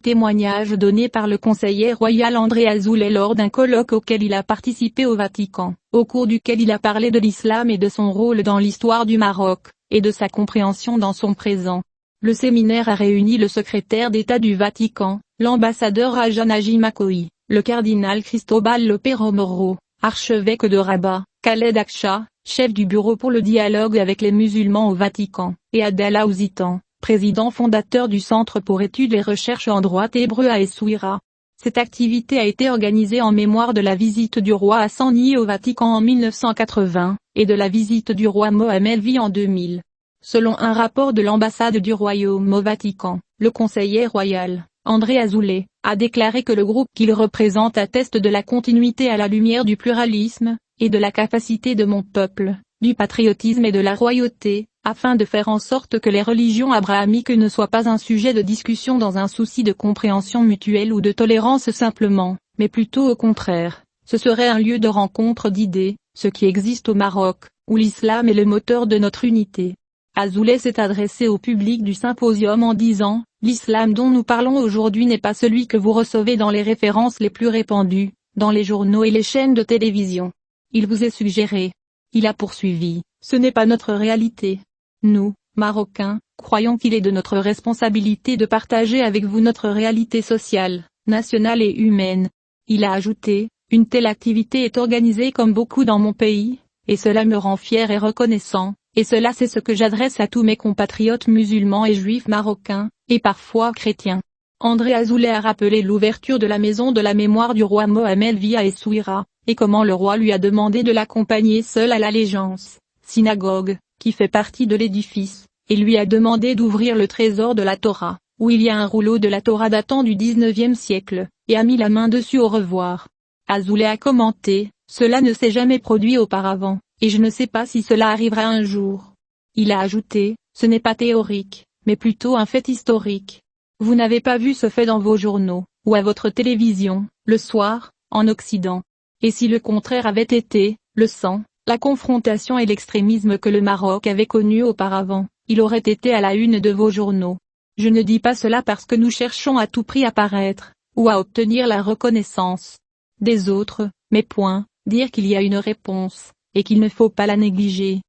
Témoignage donné par le conseiller royal André Azoulay lors d'un colloque auquel il a participé au Vatican, au cours duquel il a parlé de l'islam et de son rôle dans l'histoire du Maroc, et de sa compréhension dans son présent. Le séminaire a réuni le secrétaire d'État du Vatican, l'ambassadeur Raja Najim Akhoui, le cardinal Cristobal Lopero Moro, archevêque de Rabat, Khaled Aksha, chef du bureau pour le dialogue avec les musulmans au Vatican, et Abdallah Ouzitan, président fondateur du Centre pour études et recherches en droit hébreu à Essaouira. Cette activité a été organisée en mémoire de la visite du roi Hassan II au Vatican en 1980, et de la visite du roi Mohammed V en 2000. Selon un rapport de l'ambassade du royaume au Vatican, le conseiller royal, André Azoulay, a déclaré que le groupe qu'il représente atteste de la continuité à la lumière du pluralisme, et de la capacité de mon peuple, du patriotisme et de la royauté, afin de faire en sorte que les religions abrahamiques ne soient pas un sujet de discussion dans un souci de compréhension mutuelle ou de tolérance simplement, mais plutôt au contraire, ce serait un lieu de rencontre d'idées, ce qui existe au Maroc, où l'islam est le moteur de notre unité. Azoulay s'est adressé au public du symposium en disant, « L'islam dont nous parlons aujourd'hui n'est pas celui que vous recevez dans les références les plus répandues, dans les journaux et les chaînes de télévision. Il vous est suggéré. » Il a poursuivi, « Ce n'est pas notre réalité. Nous, Marocains, croyons qu'il est de notre responsabilité de partager avec vous notre réalité sociale, nationale et humaine. » Il a ajouté, « Une telle activité est organisée comme beaucoup dans mon pays, et cela me rend fier et reconnaissant, et cela c'est ce que j'adresse à tous mes compatriotes musulmans et juifs marocains, et parfois chrétiens. » André Azoulay a rappelé l'ouverture de la maison de la mémoire du roi Mohammed V à Essaouira, et comment le roi lui a demandé de l'accompagner seul à l'Allégeance, synagogue, qui fait partie de l'édifice, et lui a demandé d'ouvrir le trésor de la Torah, où il y a un rouleau de la Torah datant du 19e siècle, et a mis la main dessus au revoir. Azoulay a commenté, « Cela ne s'est jamais produit auparavant, et je ne sais pas si cela arrivera un jour. » Il a ajouté, « Ce n'est pas théorique, mais plutôt un fait historique. Vous n'avez pas vu ce fait dans vos journaux, ou à votre télévision, le soir, en Occident. Et si le contraire avait été, le sang, la confrontation et l'extrémisme que le Maroc avait connu auparavant, il aurait été à la une de vos journaux. Je ne dis pas cela parce que nous cherchons à tout prix à paraître, ou à obtenir la reconnaissance des autres, mais point, dire qu'il y a une réponse, et qu'il ne faut pas la négliger.